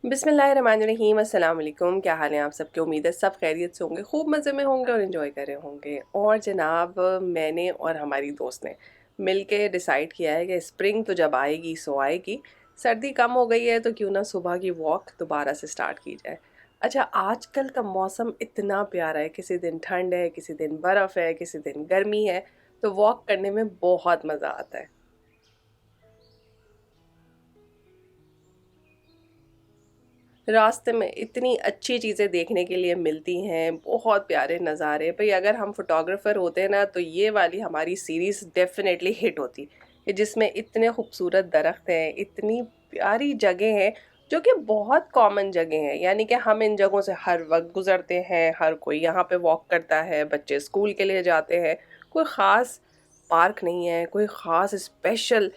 बिस्मिल्लाहिर्रहमानिर्रहीम अस्सलाम वालेकुम। क्या हाल है आप सबके? उम्मीद है सब खैरियत से होंगे, खूब मज़े में होंगे और इन्जॉय कर रहे होंगे। और जनाब, मैंने और हमारी दोस्त ने मिल के डिसाइड किया है कि स्प्रिंग तो जब आएगी सो आएगी, सर्दी कम हो गई है तो क्यों ना सुबह की वॉक दोबारा से स्टार्ट की जाए। अच्छा, आजकल का मौसम इतना प्यारा है, किसी दिन ठंड है, किसी दिन बर्फ़ है, किसी दिन गर्मी है, तो वॉक करने में बहुत मज़ा आता है। रास्ते में इतनी अच्छी चीज़ें देखने के लिए मिलती हैं, बहुत प्यारे नज़ारे। भई अगर हम फ़ोटोग्राफ़र होते ना तो ये वाली हमारी सीरीज़ डेफ़िनेटली हिट होती, कि जिसमें इतने खूबसूरत दरख्त हैं, इतनी प्यारी जगह हैं, जो कि बहुत कॉमन जगह हैं। यानी कि हम इन जगहों से हर वक़्त गुज़रते हैं, हर कोई यहाँ पे वॉक करता है, बच्चे स्कूल के लिए जाते हैं। कोई ख़ास पार्क नहीं है, कोई ख़ास स्पेशल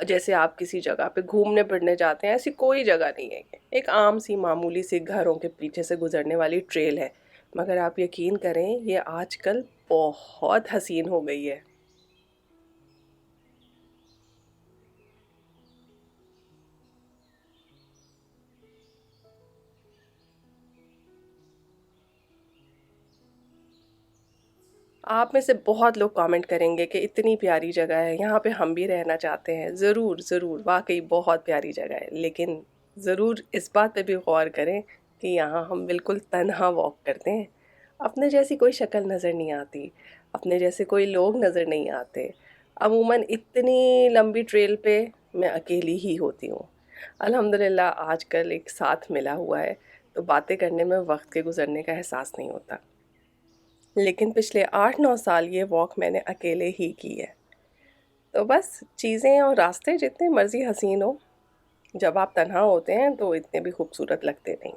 जैसे आप किसी जगह पे घूमने फिरने जाते हैं, ऐसी कोई जगह नहीं है ये। एक आम सी मामूली सी घरों के पीछे से गुजरने वाली ट्रेल है, मगर आप यकीन करें ये आजकल बहुत हसीन हो गई है। आप में से बहुत लोग कमेंट करेंगे कि इतनी प्यारी जगह है, यहाँ पे हम भी रहना चाहते हैं। ज़रूर ज़रूर, वाकई बहुत प्यारी जगह है, लेकिन ज़रूर इस बात पे भी गौर करें कि यहाँ हम बिल्कुल तन्हा वॉक करते हैं। अपने जैसी कोई शक्ल नज़र नहीं आती, अपने जैसे कोई लोग नज़र नहीं आते। अमूमन इतनी लंबी ट्रेल पे मैं अकेली ही होती हूँ। अल्हम्दुलिल्लाह आजकल एक साथ मिला हुआ है, तो बातें करने में वक्त के गुजरने का एहसास नहीं होता। लेकिन पिछले 8-9 साल ये वॉक मैंने अकेले ही की है। तो बस चीज़ें और रास्ते जितने मर्ज़ी हसीन हो, जब आप तन्हा होते हैं तो इतने भी खूबसूरत लगते नहीं।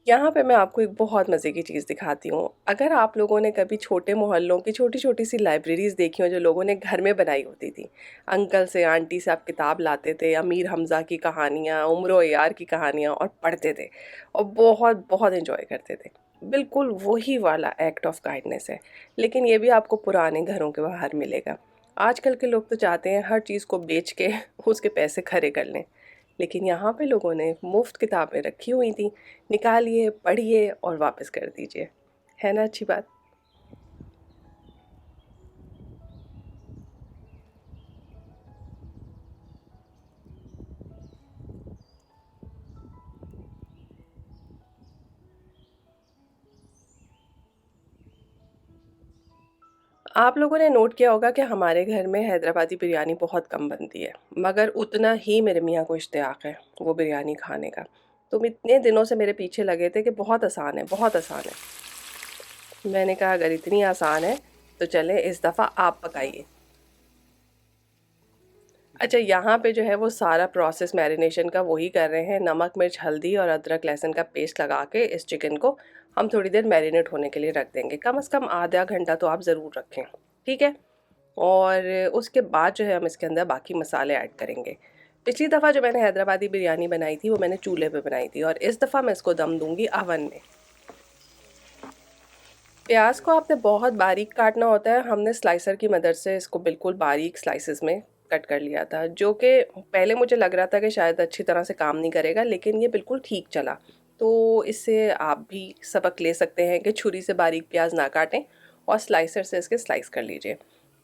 यहाँ पे मैं आपको एक बहुत मज़े की चीज़ दिखाती हूँ। अगर आप लोगों ने कभी छोटे मोहल्लों की छोटी-छोटी सी लाइब्रेरीज़ देखी हो जो लोगों ने घर में बनाई होती थी। अंकल से, आंटी से आप किताब लाते थे, अमीर हमज़ा की कहानियाँ, उमर यार की कहानियाँ और पढ़ते थे और बहुत-बहुत एन्जॉय करते थे। बिल्कुल वही वाला एक्ट ऑफ काइंडनेस है, लेकिन ये भी आपको पुराने घरों के बाहर मिलेगा। आजकल के लोग तो चाहते हैं हर चीज़ को बेच के उसके पैसे खड़े कर लें। लेकिन यहाँ पे लोगों ने मुफ्त किताबें रखी हुई थी, निकालिए, पढ़िए और वापस कर दीजिए। है ना अच्छी बात? आप लोगों ने नोट किया होगा कि हमारे घर में हैदराबादी बिरयानी बहुत कम बनती है, मगर उतना ही मेरे मियाँ को इश्तियाक है वो बिरयानी खाने का। तुम इतने दिनों से मेरे पीछे लगे थे कि बहुत आसान है, बहुत आसान है। मैंने कहा अगर इतनी आसान है तो चलें इस दफ़ा आप पकाइए। अच्छा, यहाँ पे जो है वो सारा प्रोसेस मैरिनेशन का वही कर रहे हैं। नमक, मिर्च, हल्दी और अदरक लहसुन का पेस्ट लगा के इस चिकन को हम थोड़ी देर मैरिनेट होने के लिए रख देंगे। कम से कम आधा घंटा तो आप ज़रूर रखें, ठीक है? और उसके बाद जो है हम इसके अंदर बाकी मसाले ऐड करेंगे। पिछली दफ़ा जो मैंने हैदराबादी बिरयानी बनाई थी वो मैंने चूल्हे पे बनाई थी और इस दफ़ा मैं इसको दम दूँगी अवन में। प्याज को आपने बहुत बारीक काटना होता है। हमने स्लाइसर की मदद से इसको बिल्कुल बारीक स्लाइसेस में कट कर लिया था, जो कि पहले मुझे लग रहा था कि शायद अच्छी तरह से काम नहीं करेगा, लेकिन ये बिल्कुल ठीक चला। तो इससे आप भी सबक ले सकते हैं कि छुरी से बारीक प्याज ना काटें और स्लाइसर से इसके स्लाइस कर लीजिए।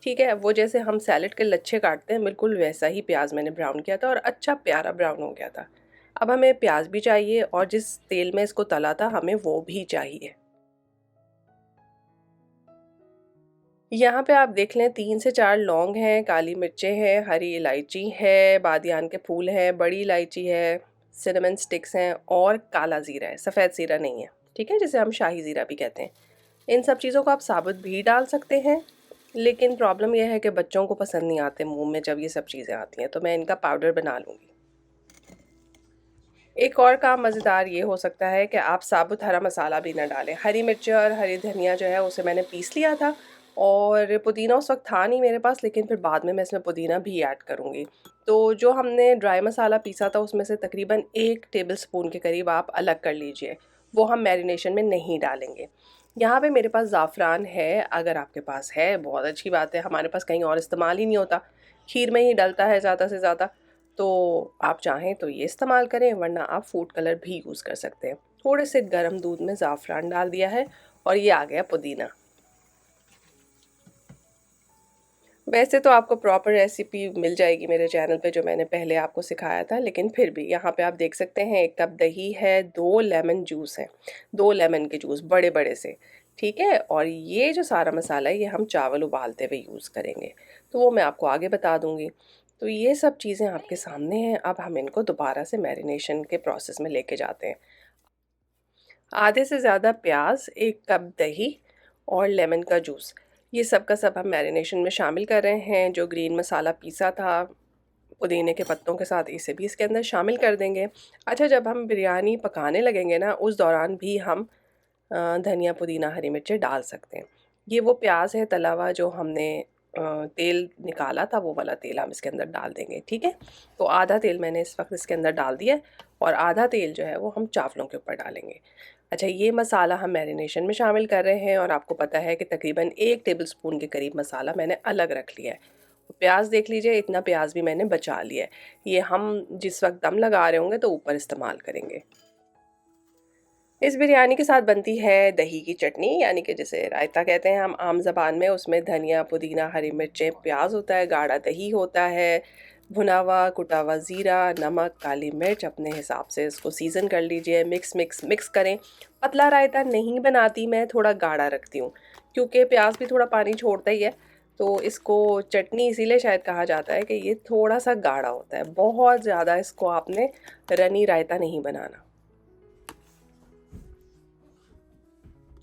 ठीक है, वो जैसे हम सैलेड के लच्छे काटते हैं बिल्कुल वैसा ही प्याज मैंने ब्राउन किया था और अच्छा प्यारा ब्राउन हो गया था। अब हमें प्याज भी चाहिए और जिस तेल में इसको तला था हमें वो भी चाहिए। यहाँ पे आप देख लें 3 से 4 लौंग हैं, काली मिर्चें हैं, हरी इलायची है, बादियान के फूल हैं, बड़ी इलायची है, सिनेमन स्टिक्स हैं और काला ज़ीरा है, सफ़ेद ज़ीरा नहीं है, ठीक है? जिसे हम शाही ज़ीरा भी कहते हैं। इन सब चीज़ों को आप साबुत भी डाल सकते हैं, लेकिन प्रॉब्लम ये है कि बच्चों को पसंद नहीं आते मुँह में जब ये सब चीज़ें आती हैं, तो मैं इनका पाउडर बना लूँगी। एक और काम मज़ेदार ये हो सकता है कि आप साबुत हरा मसाला भी ना डालें। हरी मिर्च और हरी धनिया जो है उसे मैंने पीस लिया था और पुदीना उस वक़्त था नहीं मेरे पास, लेकिन फिर बाद में मैं इसमें पुदीना भी ऐड करूँगी। तो जो हमने ड्राई मसाला पीसा था उसमें से तकरीबन 1 टेबलस्पून के करीब आप अलग कर लीजिए। वो हम मैरिनेशन में नहीं डालेंगे। यहाँ पे मेरे पास ज़ाफ़रान है, अगर आपके पास है बहुत अच्छी बात है, हमारे पास कहीं और इस्तेमाल ही नहीं होता। खीर में ही डलता है ज़्यादा से ज़्यादा, तो आप चाहें तो ये इस्तेमाल करें, वरना आप फूड कलर भी यूज़ कर सकते हैं। थोड़े से गर्म दूध में ज़ाफ़रान डाल दिया है और ये आ गया पुदीना। वैसे तो आपको प्रॉपर रेसिपी मिल जाएगी मेरे चैनल पे, जो मैंने पहले आपको सिखाया था, लेकिन फिर भी यहाँ पे आप देख सकते हैं 1 कप दही है, 2 लेमन जूस है, 2 लेमन के जूस बड़े-बड़े से, ठीक है? और ये जो सारा मसाला है ये हम चावल उबालते हुए यूज़ करेंगे, तो वो मैं आपको आगे बता दूँगी। तो ये सब चीज़ें आपके सामने हैं, अब हम इनको दोबारा से मैरिनेशन के प्रोसेस में लेके जाते हैं। आधे से ज़्यादा प्याज, 1 कप दही और लेमन का जूस, ये सब का सब हम मैरिनेशन में शामिल कर रहे हैं। जो ग्रीन मसाला पीसा था पुदीने के पत्तों के साथ, इसे भी इसके अंदर शामिल कर देंगे। अच्छा, जब हम बिरयानी पकाने लगेंगे ना, उस दौरान भी हम धनिया, पुदीना, हरी मिर्चें डाल सकते हैं। ये वो प्याज है तला हुआ जो हमने तेल निकाला था, वो वाला तेल हम इसके अंदर डाल देंगे, ठीक है? तो आधा तेल मैंने इस वक्त इसके अंदर डाल दिया है और आधा तेल जो है वो हम चावलों के ऊपर डालेंगे। अच्छा, ये मसाला हम मैरिनेशन में शामिल कर रहे हैं और आपको पता है कि तकरीबन 1 टेबलस्पून के करीब मसाला मैंने अलग रख लिया है। प्याज देख लीजिए, इतना प्याज भी मैंने बचा लिया है। ये हम जिस वक्त दम लगा रहे होंगे तो ऊपर इस्तेमाल करेंगे। इस बिरयानी के साथ बनती है दही की चटनी, यानी कि जिसे रायता कहते हैं हम आम ज़बान में। उसमें धनिया, पुदीना, हरी मिर्चें, प्याज होता है, गाढ़ा दही होता है, भुना हुआ कुटा हुआ ज़ीरा, नमक, काली मिर्च, अपने हिसाब से इसको सीज़न कर लीजिए। मिक्स करें। पतला रायता नहीं बनाती मैं, थोड़ा गाढ़ा रखती हूँ, क्योंकि प्याज भी थोड़ा पानी छोड़ता ही है, तो इसको चटनी इसीलिए शायद कहा जाता है कि ये थोड़ा सा गाढ़ा होता है। बहुत ज़्यादा इसको आपने रनी रायता नहीं बनाना।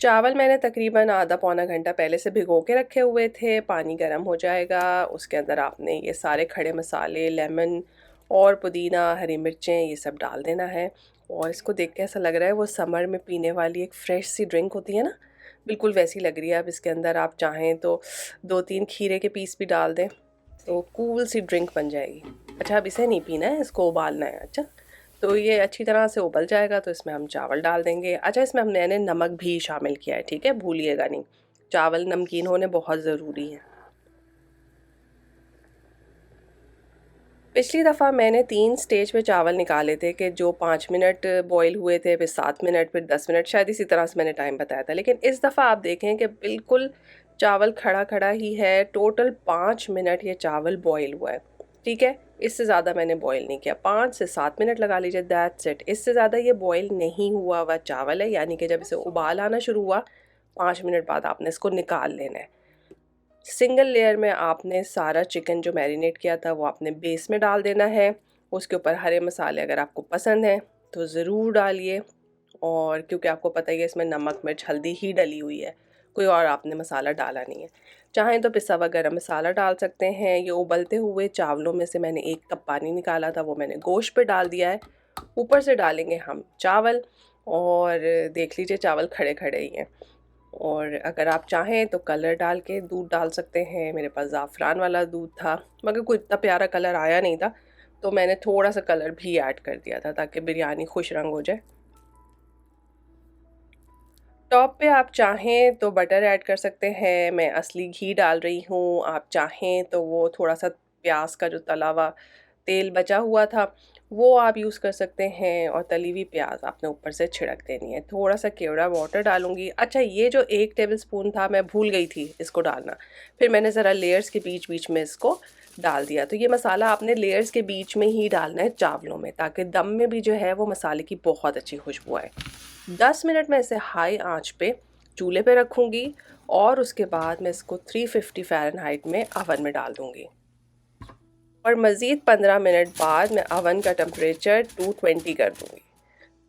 चावल मैंने तकरीबन आधा पौना घंटा पहले से भिगो के रखे हुए थे। पानी गर्म हो जाएगा, उसके अंदर आपने ये सारे खड़े मसाले, लेमन और पुदीना, हरी मिर्चें, ये सब डाल देना है। और इसको देख के ऐसा लग रहा है वो समर में पीने वाली एक फ़्रेश सी ड्रिंक होती है ना, बिल्कुल वैसी लग रही है। अब इसके अंदर आप चाहें तो 2-3 खीरे के पीस भी डाल दें, तो कूल सी ड्रिंक बन जाएगी। अच्छा, अब इसे नहीं पीना है, इसको उबालना है। अच्छा, तो ये अच्छी तरह से उबल जाएगा तो इसमें हम चावल डाल देंगे। अच्छा, इसमें हमने नमक भी शामिल किया है, ठीक है? भूलिएगा नहीं, चावल नमकीन होने बहुत ज़रूरी है। पिछली दफ़ा मैंने 3 स्टेज पे चावल निकाले थे, कि जो 5 मिनट बॉईल हुए थे, फिर 7 मिनट, फिर 10 मिनट, शायद इसी तरह से मैंने टाइम बताया था। लेकिन इस दफ़ा आप देखें कि बिल्कुल चावल खड़ा-खड़ा ही है, टोटल 5 मिनट ये चावल बॉईल हुआ है, ठीक है? इससे ज़्यादा मैंने बॉईल नहीं किया, 5 से 7 मिनट लगा लीजिए, दैट्स इट। इससे ज़्यादा ये बॉईल नहीं हुआ हुआ चावल है, यानी कि जब इसे उबाल आना शुरू हुआ, 5 मिनट बाद आपने इसको निकाल लेना है। सिंगल लेयर में आपने सारा चिकन जो मैरिनेट किया था वो आपने बेस में डाल देना है। उसके ऊपर हरे मसाले अगर आपको पसंद हैं तो ज़रूर डालिए, और क्योंकि आपको पता ही है इसमें नमक, मिर्च, हल्दी ही डली हुई है, कोई और आपने मसाला डाला नहीं है। चाहें तो पिसा हुआ गरम मसाला डाल सकते हैं। ये उबलते हुए चावलों में से मैंने 1 कप पानी निकाला था, वो मैंने गोश्त पे डाल दिया है। ऊपर से डालेंगे हम चावल, और देख लीजिए चावल खड़े-खड़े ही हैं। और अगर आप चाहें तो कलर डाल के दूध डाल सकते हैं। मेरे पास ज़ाफ़रान वाला दूध था, मगर कोई इतना प्यारा कलर आया नहीं था, तो मैंने थोड़ा सा कलर भी ऐड कर दिया था ताकि बिरयानी खुश रंग हो जाए। टॉप पे आप चाहें तो बटर ऐड कर सकते हैं, मैं असली घी डाल रही हूँ। आप चाहें तो वो थोड़ा सा प्याज का जो तला हुआ तेल बचा हुआ था वो आप यूज़ कर सकते हैं, और तली हुई प्याज आपने ऊपर से छिड़क देनी है। थोड़ा सा केवड़ा वाटर डालूंगी। अच्छा, ये जो 1 टेबलस्पून था मैं भूल गई थी इसको डालना, फिर मैंने ज़रा लेयर्स के बीच बीच में इसको डाल दिया। तो ये मसाला आपने लेयर्स के बीच में ही डालना है चावलों में, ताकि दम में भी जो है वो मसाले की बहुत अच्छी खुशबू आए। 10 मिनट में इसे हाई आंच पे चूल्हे पे रखूँगी, और उसके बाद मैं इसको 350 फ़ारेनहाइट में अवन में डाल दूँगी, और मज़ीद 15 मिनट बाद मैं अवन का टेम्परेचर 220 कर दूँगी।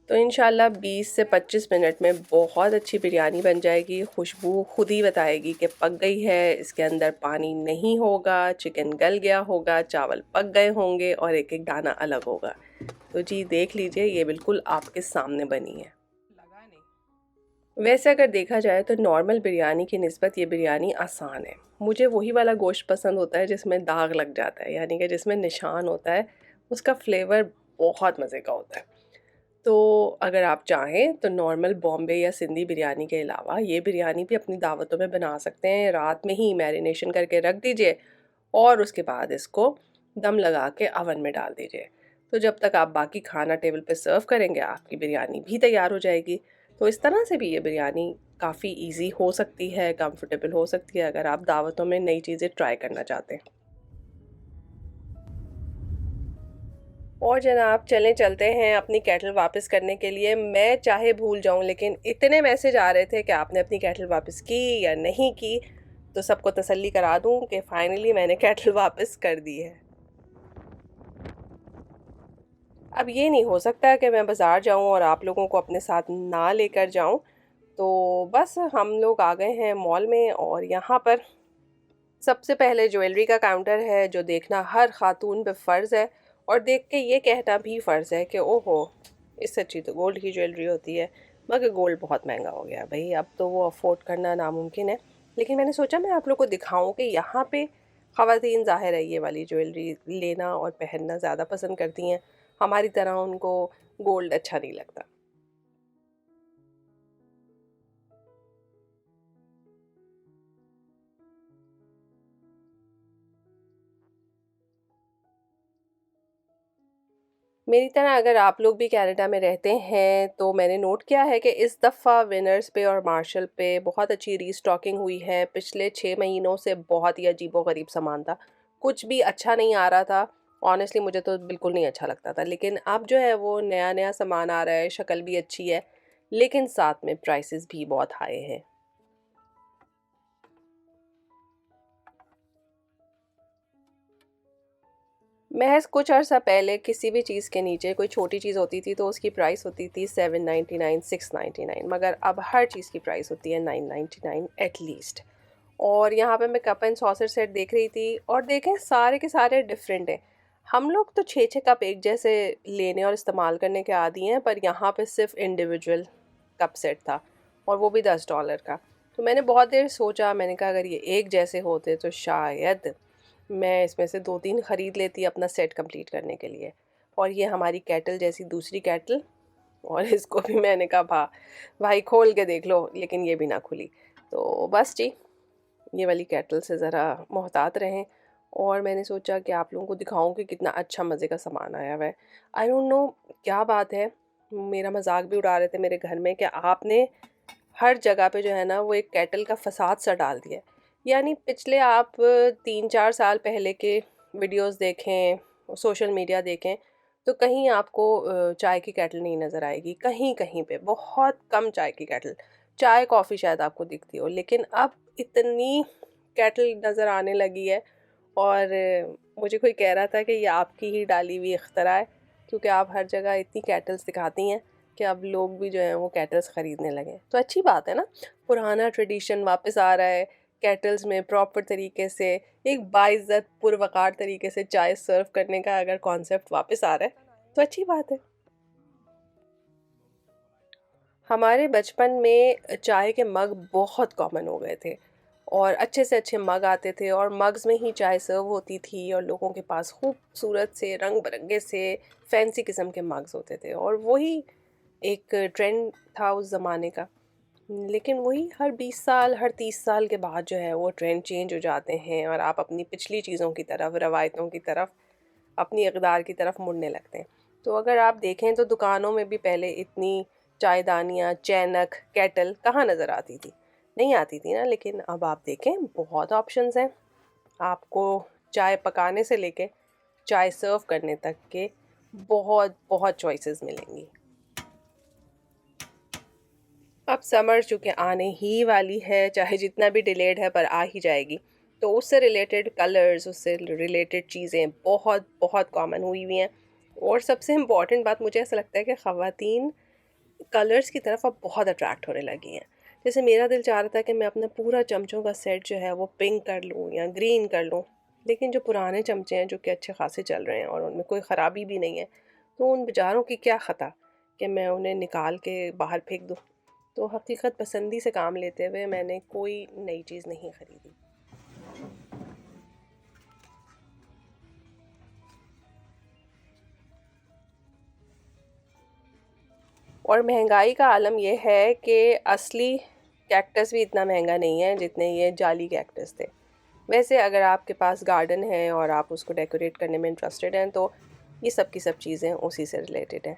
तो इंशाल्लाह 20 से 25 मिनट में बहुत अच्छी बिरयानी बन जाएगी। खुशबू खुद ही बताएगी कि पक गई है, इसके अंदर पानी नहीं होगा, चिकन गल गया होगा, चावल पक गए होंगे और एक-एक दाना अलग होगा। तो जी देख लीजिए, ये बिल्कुल आपके सामने बनी है। वैसे अगर देखा जाए तो नॉर्मल बिरयानी की निस्बत ये बिरयानी आसान है। मुझे वही वाला गोश्त पसंद होता है जिसमें दाग लग जाता है, यानी कि जिसमें निशान होता है, उसका फ्लेवर बहुत मज़े का होता है। तो अगर आप चाहें तो नॉर्मल बॉम्बे या सिंधी बिरयानी के अलावा ये बिरयानी भी अपनी दावतों में बना सकते हैं। रात में ही मैरिनेशन करके रख दीजिए, और उसके बाद इसको दम लगा के अवन में डाल दीजिए। तो जब तक आप बाकी खाना टेबल पे सर्व करेंगे आपकी बिरयानी भी तैयार हो जाएगी। तो इस तरह से भी ये बिरयानी काफ़ी इजी हो सकती है, कंफर्टेबल हो सकती है अगर आप दावतों में नई चीज़ें ट्राई करना चाहते हैं। और जनाब चलें चलते हैं अपनी केटल वापस करने के लिए। मैं चाहे भूल जाऊं लेकिन इतने मैसेज आ रहे थे कि आपने अपनी केटल वापस की या नहीं की, तो सबको तसल्ली करा दूं कि फाइनली मैंने केटल वापस कर दी है। अब ये नहीं हो सकता कि मैं बाज़ार जाऊं और आप लोगों को अपने साथ ना लेकर जाऊं। तो बस हम लोग आ गए हैं मॉल में और यहाँ पर सबसे पहले ज्वेलरी का काउंटर है जो देखना हर खातून पे फ़र्ज़ है, और देख के ये कहना भी फ़र्ज़ है कि ओहो, इससे अच्छी तो गोल्ड की ज्वेलरी होती है। मगर गोल्ड बहुत महंगा हो गया भाई, अब तो वो अफोर्ड करना नामुमकिन है। लेकिन मैंने सोचा मैं आप लोग को दिखाऊं कि यहाँ पे ख़वातीन ज़ाहिर है ये वाली ज्वेलरी लेना और पहनना ज़्यादा पसंद करती हैं, हमारी तरह उनको गोल्ड अच्छा नहीं लगता। मेरी तरह अगर आप लोग भी कनाडा में रहते हैं तो मैंने नोट किया है कि इस दफ़ा विनर्स पे और मार्शल पे बहुत अच्छी रीस्टॉकिंग हुई है। पिछले 6 महीनों से बहुत ही अजीबो-गरीब सामान था, कुछ भी अच्छा नहीं आ रहा था। ऑनेस्टली मुझे तो बिल्कुल नहीं अच्छा लगता था, लेकिन अब जो है वो नया नया सामान आ रहा है, शक्ल भी अच्छी है, लेकिन साथ में प्राइसेस भी बहुत हाई हैं। महज़ कुछ अर्सा पहले किसी भी चीज़ के नीचे कोई छोटी चीज़ होती थी तो उसकी प्राइस होती थी 799 699, मगर अब हर चीज़ की प्राइस होती है 999 एटलीस्ट। और यहाँ पे मैं कप एंड सॉसर सेट देख रही थी और देखें सारे के सारे डिफरेंट हैं। हम लोग तो 6 6 कप एक जैसे लेने और इस्तेमाल करने के आदी हैं, पर यहाँ पे सिर्फ इंडिविजुअल कप सेट था और वो भी $10 का। तो मैंने बहुत देर सोचा, मैंने कहा अगर ये एक जैसे होते तो शायद मैं इसमें से 2 3 ख़रीद लेती अपना सेट कंप्लीट करने के लिए। और ये हमारी केटल जैसी दूसरी केटल, और इसको भी मैंने कहा भाई खोल के देख लो, लेकिन ये भी ना खुली। तो बस जी, ये वाली केटल से ज़रा मोहतात रहें। और मैंने सोचा कि आप लोगों को दिखाऊं कि कितना अच्छा मज़े का सामान आया हुआ है। आई डोंट नो क्या बात है, मेरा मजाक भी उड़ा रहे थे मेरे घर में कि आपने हर जगह पे जो है ना वो एक केटल का फसाद सा डाल दिया है। यानी पिछले आप 3 4 साल पहले के वीडियोस देखें, सोशल मीडिया देखें, तो कहीं आपको चाय की केटल नहीं नज़र आएगी, कहीं कहीं पे बहुत कम चाय की केटल, चाय कॉफ़ी शायद आपको दिखती हो, लेकिन अब इतनी केटल नज़र आने लगी है। और मुझे कोई कह रहा था कि ये आपकी ही डाली हुई इख्तरा है, क्योंकि आप हर जगह इतनी केटल्स दिखाती हैं कि अब लोग भी जो हैं वो केटल्स ख़रीदने लगे। तो अच्छी बात है ना, पुराना ट्रेडिशन वापस आ रहा है। केटल्स में प्रॉपर तरीके से एक बाइज़्ज़त पुरवकार तरीके से चाय सर्व करने का अगर कॉन्सेप्ट वापस आ रहा है तो अच्छी बात है। हमारे बचपन में चाय के मग बहुत कॉमन हो गए थे और अच्छे से अच्छे मग आते थे और मग्स में ही चाय सर्व होती थी और लोगों के पास खूबसूरत से रंग बिरंगे से फैंसी किस्म के मग्स होते थे और वही एक ट्रेंड था उस ज़माने का। लेकिन वही हर 20 साल हर 30 साल के बाद जो है वो ट्रेंड चेंज हो जाते हैं और आप अपनी पिछली चीज़ों की तरफ, रवायतों की तरफ, अपनी इक़दार की तरफ मुड़ने लगते हैं। तो अगर आप देखें तो दुकानों में भी पहले इतनी चायदानियाँ, चैनक, केटल कहाँ नज़र आती थी? नहीं आती थी ना, लेकिन अब आप देखें बहुत ऑप्शंस हैं। आपको चाय पकाने से लेके चाय सर्व करने तक के बहुत बहुत चॉइसेस मिलेंगी। अब समर चूँकि आने ही वाली है, चाहे जितना भी डिलेड है पर आ ही जाएगी, तो उससे रिलेटेड कलर्स, उससे रिलेटेड चीज़ें बहुत बहुत कॉमन हुई हुई हैं। और सबसे इम्पॉर्टेंट बात मुझे ऐसा लगता है कि ख़वातीन कलर्स की तरफ अब बहुत अट्रैक्ट होने लगी हैं। जैसे मेरा दिल चाह रहा था कि मैं अपना पूरा चमचों का सेट जो है वो पिंक कर लूँ या ग्रीन कर लूँ, लेकिन जो पुराने चमचे हैं जो कि अच्छे खासे चल रहे हैं और उनमें कोई ख़राबी भी नहीं है, तो उन बेचारों की क्या ख़ता कि मैं उन्हें निकाल के बाहर फेंक दूँ। तो हकीकत पसंदी से काम लेते हुए मैंने कोई नई चीज़ नहीं ख़रीदी। और महंगाई का आलम यह है कि असली कैक्टस भी इतना महंगा नहीं है जितने ये जाली कैक्टस थे। वैसे अगर आपके पास गार्डन है और आप उसको डेकोरेट करने में इंटरेस्टेड हैं तो ये सब की सब चीज़ें उसी से रिलेटेड हैं।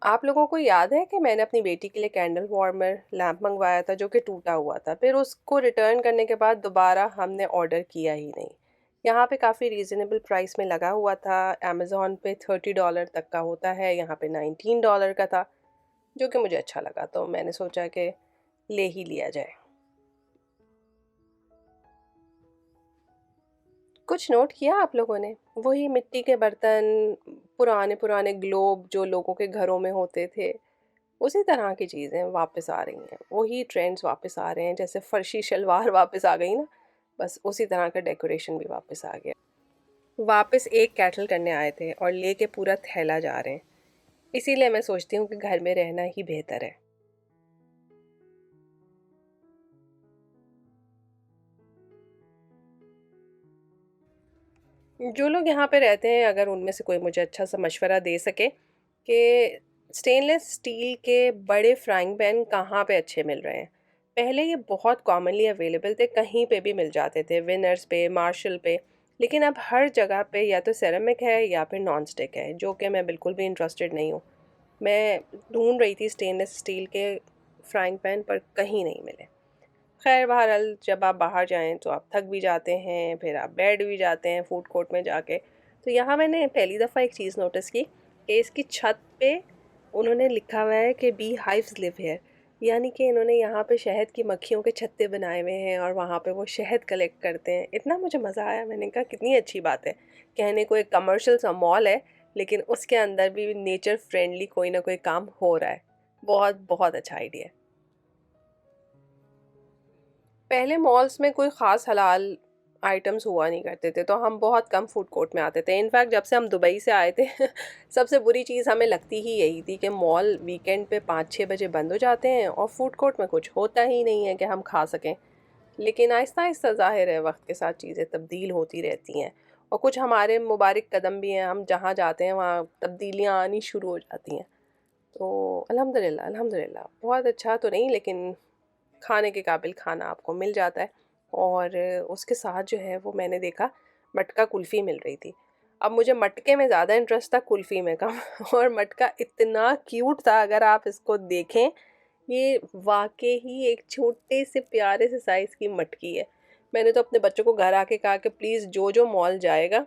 आप लोगों को याद है कि मैंने अपनी बेटी के लिए कैंडल वार्मर लैंप मंगवाया था जो कि टूटा हुआ था, फिर उसको रिटर्न करने के बाद दोबारा हमने ऑर्डर किया ही नहीं। यहाँ पे काफ़ी रीज़नेबल प्राइस में लगा हुआ था। अमेज़ॉन पे $30 तक का होता है, यहाँ पे $19 का था, जो कि मुझे अच्छा लगा तो मैंने सोचा कि ले ही लिया जाए। कुछ नोट किया आप लोगों ने? वही मिट्टी के बर्तन, पुराने पुराने ग्लोब जो लोगों के घरों में होते थे, उसी तरह की चीज़ें वापस आ रही हैं। वही ट्रेंड्स वापस आ रहे हैं, जैसे फर्शी शलवार वापस आ गई ना, बस उसी तरह का डेकोरेशन भी वापस आ गया। वापस एक कैटल करने आए थे और लेके पूरा थैला जा रहे हैं। इसीलिए मैं सोचती हूँ कि घर में रहना ही बेहतर है। जो लोग यहाँ पे रहते हैं, अगर उनमें से कोई मुझे अच्छा सा मशवरा दे सके कि स्टेनलेस स्टील के बड़े फ्राइंग पैन कहाँ पे अच्छे मिल रहे हैं। पहले ये बहुत कॉमनली अवेलेबल थे, कहीं पे भी मिल जाते थे, विनर्स पे, मार्शल पे। लेकिन अब हर जगह पे या तो सेरेमिक है या फिर नॉन स्टिक है, जो कि मैं बिल्कुल भी इंटरेस्टेड नहीं हूँ। मैं ढूंढ रही थी स्टेनलेस स्टील के फ्राइंग पैन, पर कहीं नहीं मिले। खैर बहरहाल, जब आप बाहर जाएँ तो आप थक भी जाते हैं, फिर आप बैठ भी जाते हैं फूड कोर्ट में जाके। तो यहाँ मैंने पहली दफ़ा एक चीज़ नोटिस की कि इसकी छत पे उन्होंने लिखा हुआ है कि बी हाइव्स लिव हियर, यानी कि इन्होंने यहाँ पे शहद की मक्खियों के छत्ते बनाए हुए हैं और वहाँ पे वो शहद कलेक्ट करते हैं। इतना मुझे मज़ा आया, मैंने कहा कितनी अच्छी बात है। कहने को एक कमर्शियल सा मॉल है, लेकिन उसके अंदर भी नेचर फ्रेंडली कोई ना कोई काम हो रहा है। बहुत बहुत अच्छा आइडिया है। पहले मॉल्स में कोई ख़ास हलाल आइटम्स हुआ नहीं करते थे, तो हम बहुत कम फूड कोर्ट में आते थे। इनफैक्ट जब से हम दुबई से आए थे सबसे बुरी चीज़ हमें लगती ही यही थी कि मॉल वीकेंड पे 5-6 बजे बंद हो जाते हैं और फूड कोर्ट में कुछ होता ही नहीं है कि हम खा सकें। लेकिन आहिस्ता-आहिस्ता ज़ाहिर है वक्त के साथ चीज़ें तब्दील होती रहती हैं और कुछ हमारे मुबारक कदम भी हैं, हम जहाँ जाते हैं वहाँ तब्दीलियाँ आनी शुरू हो जाती हैं। तो अल्हम्दुलिल्लाह अल्हम्दुलिल्लाह बहुत अच्छा तो नहीं, लेकिन खाने के काबिल खाना आपको मिल जाता है। और उसके साथ जो है वो मैंने देखा मटका कुल्फ़ी मिल रही थी। अब मुझे मटके में ज़्यादा इंटरेस्ट था, कुल्फ़ी में कम और मटका इतना क्यूट था, अगर आप इसको देखें, ये वाक़ई ही एक छोटे से प्यारे से साइज़ की मटकी है। मैंने तो अपने बच्चों को घर आके कहा कि प्लीज़ जो मॉल जाएगा,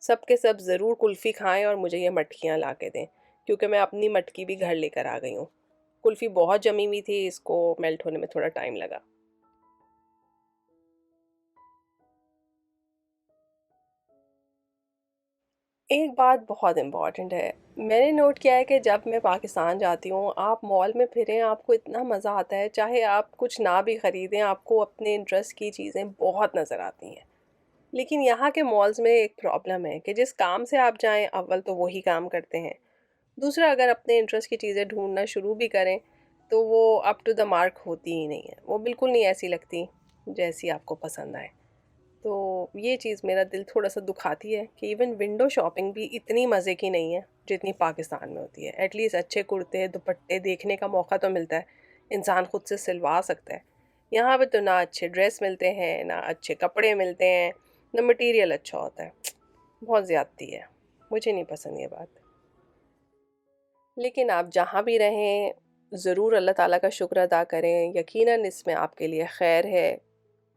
सब के सब ज़रूर कुल्फ़ी खाएँ और मुझे ये मटकियाँ ला के दें, क्योंकि मैं अपनी मटकी भी घर लेकर आ गई हूँ। कुल्फ़ी बहुत जमी हुई थी, इसको मेल्ट होने में थोड़ा टाइम लगा। एक बात बहुत इम्पॉर्टेंट है, मैंने नोट किया है कि जब मैं पाकिस्तान जाती हूँ, आप मॉल में फिरें, आपको इतना मज़ा आता है, चाहे आप कुछ ना भी ख़रीदें, आपको अपने इंटरेस्ट की चीज़ें बहुत नज़र आती हैं। लेकिन यहाँ के मॉल्स में एक प्रॉब्लम है कि जिस काम से आप जाएँ, अव्वल तो वही काम करते हैं। दूसरा, अगर अपने इंटरेस्ट की चीज़ें ढूँढना शुरू भी करें, तो वो अप टू द मार्क होती ही नहीं है। वो बिल्कुल नहीं ऐसी लगती, जैसी आपको पसंद आए। तो ये चीज़ मेरा दिल थोड़ा-सा दुखाती है कि इवन विंडो शॉपिंग भी इतनी मज़े की नहीं है, जितनी पाकिस्तान में होती है। एटलीस्ट अच्छे कुर्ते, दुपट्टे देखने का मौका तो मिलता है, इंसान खुद से सिलवा सकता है। यहाँ पे तो ना अच्छे ड्रेस मिलते हैं, ना अच्छे कपड़े मिलते हैं, ना मटीरियल अच्छा होता है। बहुत ज़्यादती है, मुझे नहीं पसंद ये बात। लेकिन आप जहाँ भी रहें, ज़रूर अल्लाह ताला का शुक्र अदा करें, यकीनन इसमें आपके लिए खैर है।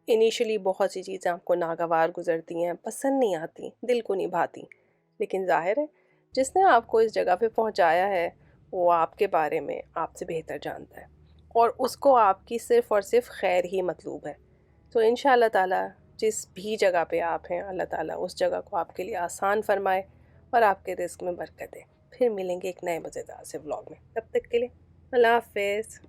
इनिशियली बहुत सी चीज़ें आपको नागवार गुज़रती हैं, पसंद नहीं आती, दिल को नहीं भाती। लेकिन ज़ाहिर है, जिसने आपको इस जगह पे पहुँचाया है, वो आपके बारे में आपसे बेहतर जानता है और उसको आपकी सिर्फ़ और सिर्फ़ खैर ही मतलूब है। तो इंशाअल्लाह ताला जिस भी जगह पे आप हैं, अल्लाह ताला उस जगह को आपके लिए आसान फ़रमाए और आपके रिज़्क में बरकत दे। फिर मिलेंगे एक नए मज़ेदार से व्लॉग में। तब तक के लिए अल्लाह हाफ़िज़।